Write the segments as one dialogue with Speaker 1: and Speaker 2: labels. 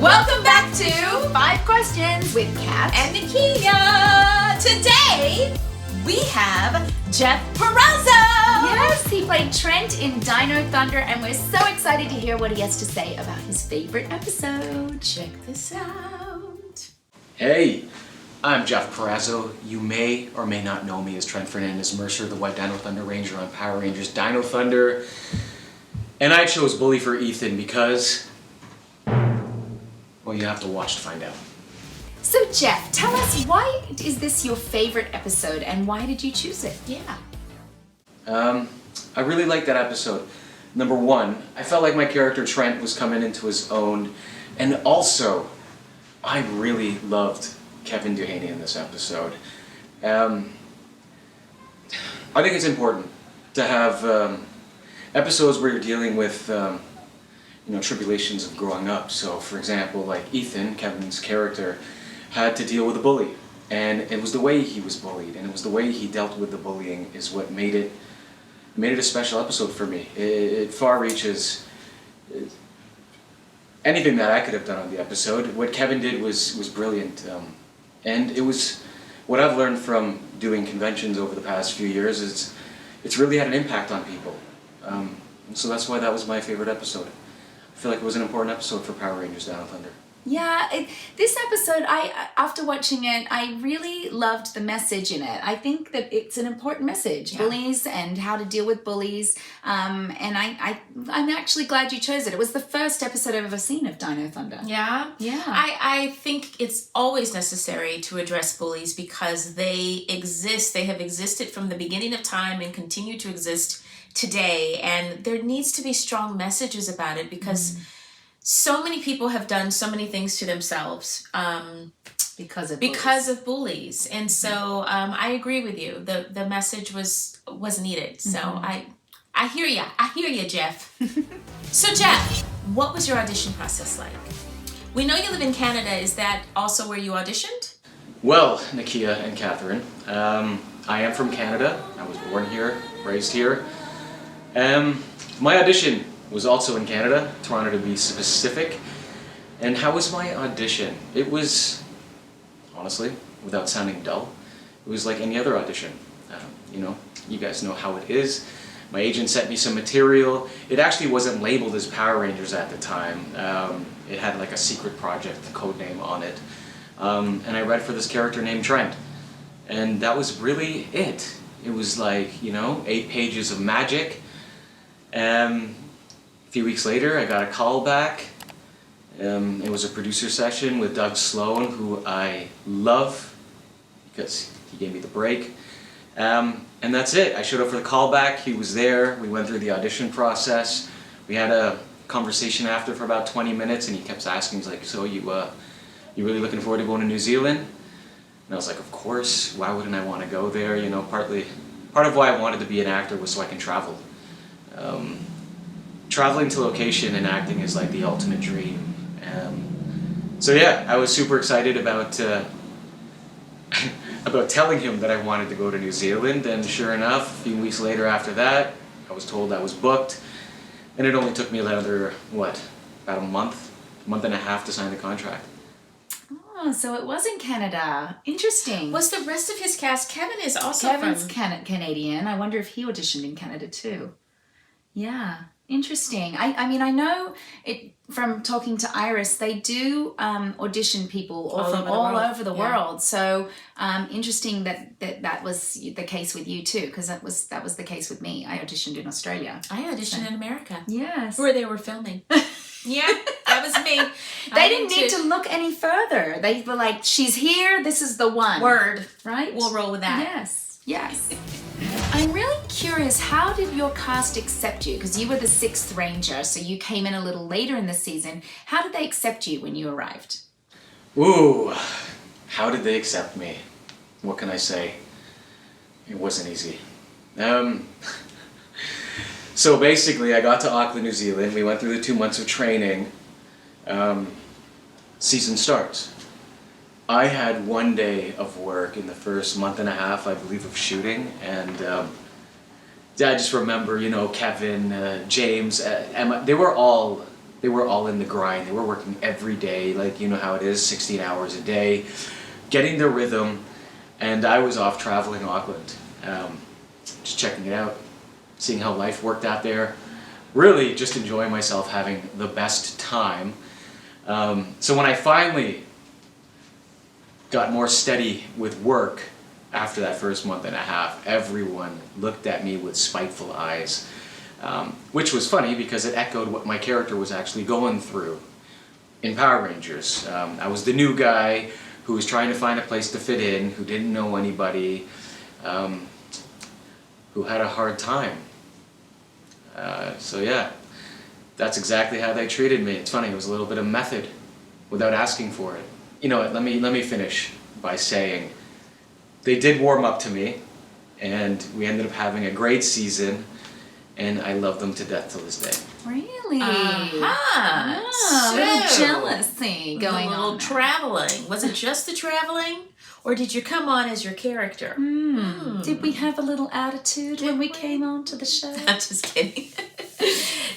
Speaker 1: Welcome back to
Speaker 2: 5 Questions with Cat
Speaker 1: and Nakia. Today we have Jeff Parazzo.
Speaker 2: Yes, he played Trent in Dino Thunder, and we're so excited to hear what he has to say about his favorite episode.
Speaker 1: Check this out.
Speaker 3: Hey, I'm Jeff Parazzo. You may or may not know me as Trent Fernandez Mercer, the White Dino Thunder Ranger on Power Rangers Dino Thunder. And I chose Bully for Ethan because, well, you have to watch to find out.
Speaker 2: So Jeff, tell us, why is this your favorite episode and why did you choose it?
Speaker 1: Yeah.
Speaker 3: I really liked that episode. Number one, I felt like my character Trent was coming into his own, and also, I really loved Kevin Duhaney in this episode. I think it's important to have episodes where you're dealing with tribulations of growing up. So, for example, like Ethan, Kevin's character, had to deal with a bully, and it was the way he was bullied, and it was the way he dealt with the bullying is what made it a special episode for me. It far reaches anything that I could have done on the episode. What Kevin did was brilliant, and it was what I've learned from doing conventions over the past few years is it's really had an impact on people. And so that's why that was my favorite episode. I feel like it was an important episode for Power Rangers Dino Thunder.
Speaker 2: Yeah, this episode, after watching it, I really loved the message in it. I think that it's an important message, bullies and how to deal with bullies. And I'm actually glad you chose it. It was the first episode I've ever seen of Dino Thunder.
Speaker 1: Yeah?
Speaker 2: Yeah.
Speaker 1: I think it's always necessary to address bullies because they exist. They have existed from the beginning of time and continue to exist today. And there needs to be strong messages about it because so many people have done so many things to themselves
Speaker 2: Because
Speaker 1: of bullies. And so I agree with you. The message was needed. So I hear ya. I hear you, Jeff. So Jeff, what was your audition process like? We know you live in Canada. Is that also where you auditioned?
Speaker 3: Well, Nakia and Catherine, I am from Canada. I was born here, raised here. My audition was also in Canada, Toronto to be specific. And how was my audition? It was, honestly, without sounding dull, it was like any other audition. You guys know how it is. My agent sent me some material. It actually wasn't labeled as Power Rangers at the time. It had like a secret project code name on it. And I read for this character named Trent. And that was really it. It was like, 8 pages of magic. A few weeks later, I got a call back. It was a producer session with Doug Sloan, who I love because he gave me the break. And that's it. I showed up for the callback. He was there. We went through the audition process. We had a conversation after for about 20 minutes, and he kept asking, he's like, "So you really looking forward to going to New Zealand?" And I was like, "Of course. Why wouldn't I want to go there?" Part of why I wanted to be an actor was so I can travel. Traveling to location and acting is like the ultimate dream. So yeah, I was super excited about about telling him that I wanted to go to New Zealand, and sure enough, a few weeks later after that, I was told I was booked, and it only took me another, about a month and a half to sign the contract.
Speaker 2: Oh, so it was in Canada. Interesting.
Speaker 1: Was the rest of his cast? Kevin is also
Speaker 2: Kevin's Canadian. I wonder if he auditioned in Canada too. Yeah. Interesting. I mean, I know it from talking to Iris, they do audition people from all over the world. So interesting that was the case with you too, because that was the case with me. I auditioned in Australia.
Speaker 1: I auditioned in America.
Speaker 2: Yes.
Speaker 1: Where they were filming. Yeah, that was me.
Speaker 2: They didn't need to look any further. They were like, she's here, this is the one.
Speaker 1: Word.
Speaker 2: Right?
Speaker 1: We'll roll with that.
Speaker 2: Yes. I'm really curious, how did your cast accept you? Because you were the 6th Ranger, so you came in a little later in the season. How did they accept you when you arrived?
Speaker 3: Ooh, how did they accept me? What can I say? It wasn't easy. So basically, I got to Auckland, New Zealand. We went through the 2 months of training. Season starts. I had 1 day of work in the first month and a half, I believe, of shooting, and I just remember, Kevin, James, Emma, they were all They were all in the grind. They were working every day, like you know how it is, 16 hours a day, getting their rhythm. And I was off traveling Auckland, just checking it out, seeing how life worked out there. Really just enjoying myself, having the best time. So when I finally got more steady with work after that first month and a half, everyone looked at me with spiteful eyes, which was funny because it echoed what my character was actually going through in Power Rangers. I was the new guy who was trying to find a place to fit in, who didn't know anybody, who had a hard time. So yeah, that's exactly how they treated me. It's funny, it was a little bit of method without asking for it. You know what, let me finish by saying they did warm up to me, and we ended up having a great season, and I love them to death till this day.
Speaker 2: Really?
Speaker 1: Uh-huh.
Speaker 2: Oh, a little jealousy going
Speaker 1: a little
Speaker 2: on.
Speaker 1: traveling. Was it just the traveling? Or did you come on as your character?
Speaker 2: Did we have a little attitude when we came on to the show?
Speaker 1: I'm just kidding.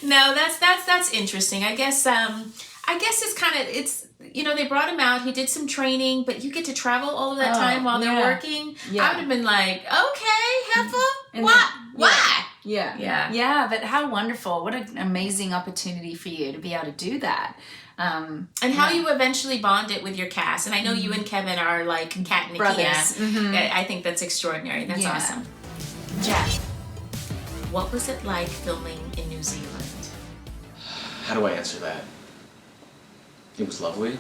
Speaker 1: No, that's interesting. I guess it's kind of, it's, you know, they brought him out, he did some training, but you get to travel all of that time while they're working.
Speaker 2: Yeah.
Speaker 1: I would have been like, okay, Heffa,
Speaker 2: And
Speaker 1: why?
Speaker 2: then-
Speaker 1: Why?
Speaker 2: Yeah.
Speaker 1: Yeah.
Speaker 2: Yeah, but how wonderful. What an amazing opportunity for you to be able to do that.
Speaker 1: And how you eventually bonded with your cast. And I know you and Kevin are like Cat and Nakia.
Speaker 2: Brothers.
Speaker 1: I think that's extraordinary. That's
Speaker 2: Yeah.
Speaker 1: awesome. Jeff, what was it like filming in New Zealand?
Speaker 3: How do I answer that? It was lovely.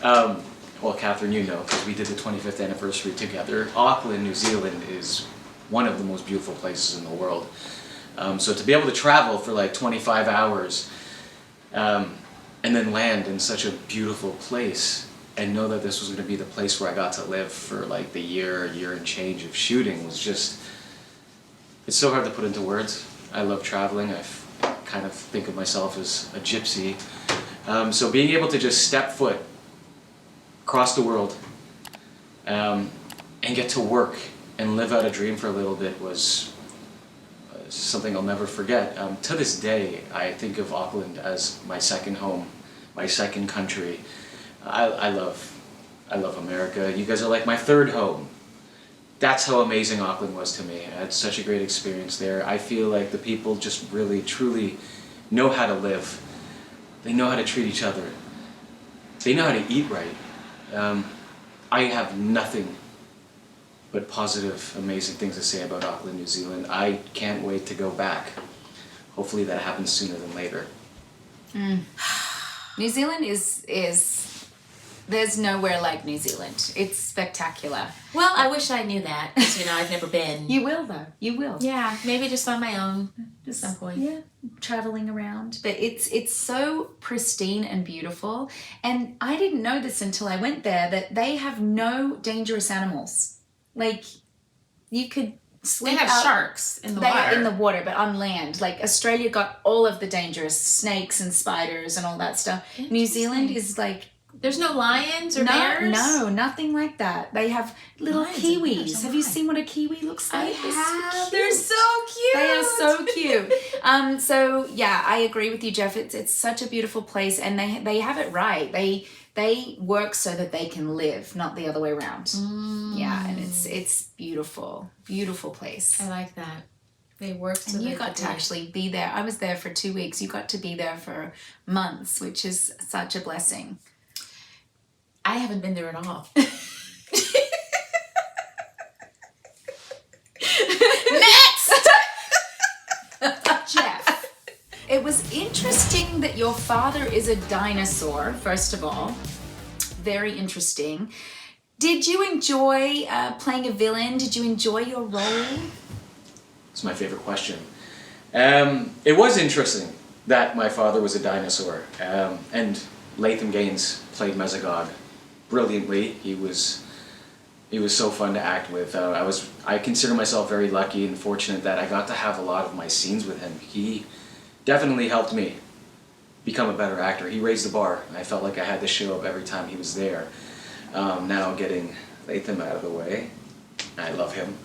Speaker 3: Well, Catherine, you know, because we did the 25th anniversary together. Auckland, New Zealand is one of the most beautiful places in the world. So to be able to travel for like 25 hours and then land in such a beautiful place and know that this was going to be the place where I got to live for like the year and change of shooting was just, it's so hard to put into words. I love traveling. I kind of think of myself as a gypsy. So being able to just step foot across the world and get to work and live out a dream for a little bit was something I'll never forget. To this day, I think of Auckland as my second home, my second country. I love America. You guys are like my third home. That's how amazing Auckland was to me. I had such a great experience there. I feel like the people just really, truly know how to live. They know how to treat each other. They know how to eat right. I have nothing but positive, amazing things to say about Auckland, New Zealand. I can't wait to go back. Hopefully that happens sooner than later.
Speaker 2: New Zealand is there's nowhere like New Zealand. It's spectacular.
Speaker 1: Well, I wish I knew that, because, you know, I've never been.
Speaker 2: You will though. You will.
Speaker 1: Yeah, maybe just on my own at some point.
Speaker 2: Yeah, traveling around. But it's so pristine and beautiful. And I didn't know this until I went there, that they have no dangerous animals. Like, you could sleep
Speaker 1: They have
Speaker 2: out.
Speaker 1: sharks in the
Speaker 2: They
Speaker 1: water.
Speaker 2: are in the water, but on land. Like, Australia got all of the dangerous snakes and spiders and all that stuff. New Zealand is like,
Speaker 1: There's no lions or bears?
Speaker 2: no, nothing like that. They have little
Speaker 1: Lions and bears,
Speaker 2: kiwis.
Speaker 1: oh
Speaker 2: Have you
Speaker 1: my.
Speaker 2: seen what a kiwi looks
Speaker 1: I
Speaker 2: like?
Speaker 1: have.
Speaker 2: They're so cute. They are so cute. So yeah, I agree with you, Jeff. It's such a beautiful place, and they have it right. They work so that they can live, not the other way around. Yeah, and it's beautiful, beautiful place.
Speaker 1: I like that. They work so
Speaker 2: And you
Speaker 1: they
Speaker 2: got to
Speaker 1: can-
Speaker 2: actually be there. I was there for 2 weeks. You got to be there for months, which is such a blessing.
Speaker 1: I haven't been there at all. Next!
Speaker 2: Jeff, it was interesting that your father is a dinosaur, first of all. Very interesting. Did you enjoy playing a villain? Did you enjoy your role?
Speaker 3: It's my favorite question. It was interesting that my father was a dinosaur. And Latham Gaines played Mesogog brilliantly. He was so fun to act with. I consider myself very lucky and fortunate that I got to have a lot of my scenes with him. He definitely helped me become a better actor. He raised the bar. I felt like I had to show up every time he was there. Now getting Latham out of the way, I love him.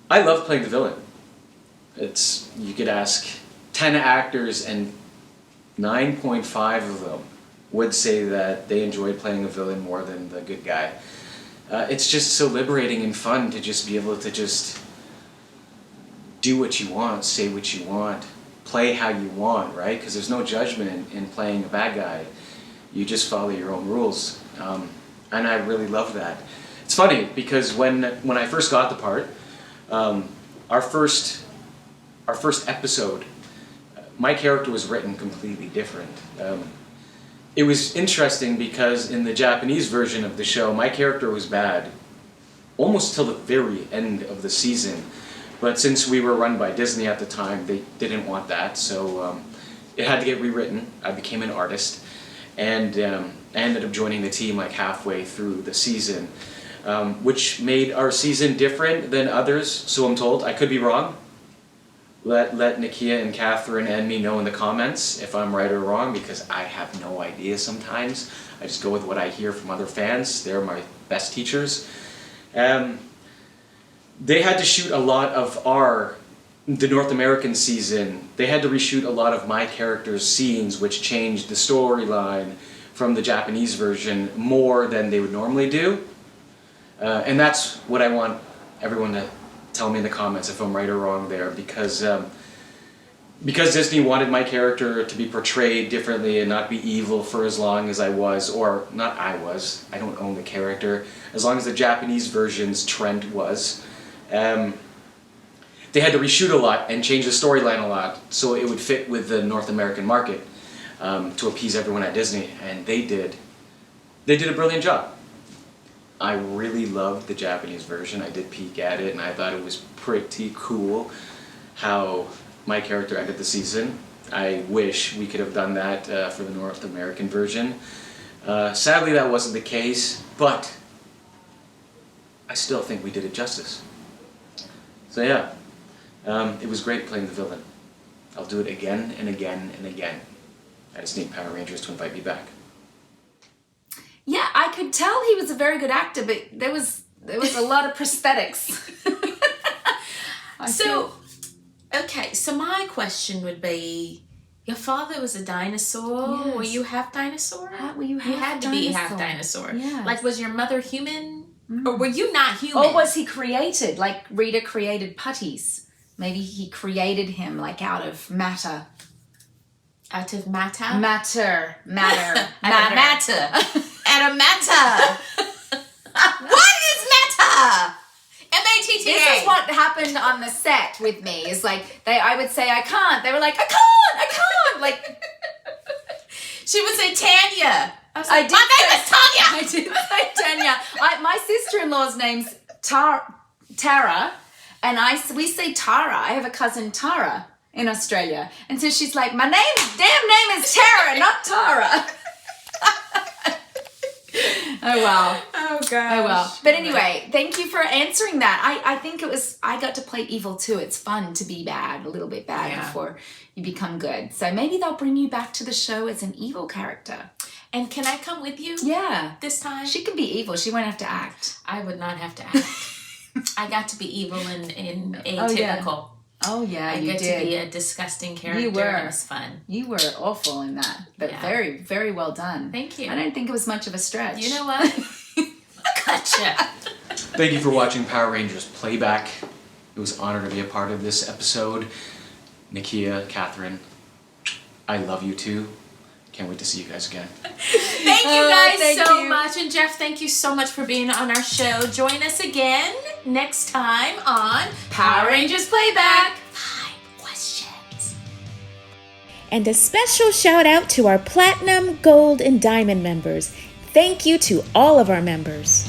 Speaker 3: I love playing the villain. You could ask 10 actors and 9.5 of them would say that they enjoyed playing a villain more than the good guy. It's just so liberating and fun to just be able to just do what you want, say what you want, play how you want, right? Because there's no judgment in playing a bad guy. You just follow your own rules. And I really love that. It's funny because when I first got the part, our first episode, my character was written completely different. It was interesting because in the Japanese version of the show, my character was bad almost till the very end of the season. But since we were run by Disney at the time, they didn't want that, so it had to get rewritten. I became an artist, and I ended up joining the team like halfway through the season, which made our season different than others, so I'm told. I could be wrong. Let Nakia and Catherine and me know in the comments if I'm right or wrong, because I have no idea sometimes. I just go with what I hear from other fans. They're my best teachers. They had to shoot a lot of the North American season. They had to reshoot a lot of my character's scenes, which changed the storyline from the Japanese version more than they would normally do. And that's what I want everyone to tell me in the comments if I'm right or wrong there, because Disney wanted my character to be portrayed differently and not be evil for as long as I was, or not I was, I don't own the character, as long as the Japanese version's Trent was. They had to reshoot a lot and change the storyline a lot so it would fit with the North American market to appease everyone at Disney, and they did a brilliant job. I really loved the Japanese version. I did peek at it and I thought it was pretty cool how my character ended the season. I wish we could have done that for the North American version. Sadly that wasn't the case, but I still think we did it justice. So yeah, it was great playing the villain. I'll do it again and again and again. I just need Power Rangers to invite me back.
Speaker 2: Yeah, I could tell he was a very good actor, but there was a lot of prosthetics.
Speaker 1: So my question would be, your father was a dinosaur.
Speaker 2: Yes.
Speaker 1: Were you half dinosaur?
Speaker 2: Were you half
Speaker 1: You had to be half dinosaur.
Speaker 2: Yes.
Speaker 1: Like, was your mother human? Or were you not human?
Speaker 2: Or was he created, like Rita created putties? Maybe he created him, like, out of matter.
Speaker 1: Out of matter?
Speaker 2: Matter.
Speaker 1: Matter. At a matter. What is matter? M-A-T-T-A.
Speaker 2: This is what happened on the set with me. Is like, I would say, I can't. They were like, I can't. Like,
Speaker 1: she would say Tanya. I was like,
Speaker 2: my
Speaker 1: name is Tanya.
Speaker 2: I did say Tanya. My sister-in-law's name's Tara, and we say Tara. I have a cousin Tara in Australia, and so she's like, my damn name is Tara, not Tara. Oh well.
Speaker 1: Oh gosh.
Speaker 2: Oh well. But anyway, thank you for answering that. I think I got to play evil too. It's fun to be bad, a little bit bad before you become good. So maybe they'll bring you back to the show as an evil character.
Speaker 1: And can I come with you?
Speaker 2: Yeah.
Speaker 1: This time?
Speaker 2: She can be evil. She won't have to act.
Speaker 1: I would not have to act. I got to be evil in atypical.
Speaker 2: Oh yeah,
Speaker 1: I
Speaker 2: you
Speaker 1: get
Speaker 2: did.
Speaker 1: to be a disgusting character.
Speaker 2: You were.
Speaker 1: And it was fun.
Speaker 2: You were awful in that, but very, very well done.
Speaker 1: Thank you.
Speaker 2: I don't think it was much of a stretch.
Speaker 1: You know what? Gotcha.
Speaker 3: Thank you for watching Power Rangers Playback. It was an honor to be a part of this episode. Nakia, Catherine, I love you too. Can't wait to see you guys again.
Speaker 1: Thank you guys so much. And Jeff, thank you so much for being on our show. Join us again next time on Power Rangers Playback. 5 questions.
Speaker 4: And a special shout out to our Platinum, Gold, and Diamond members. Thank you to all of our members.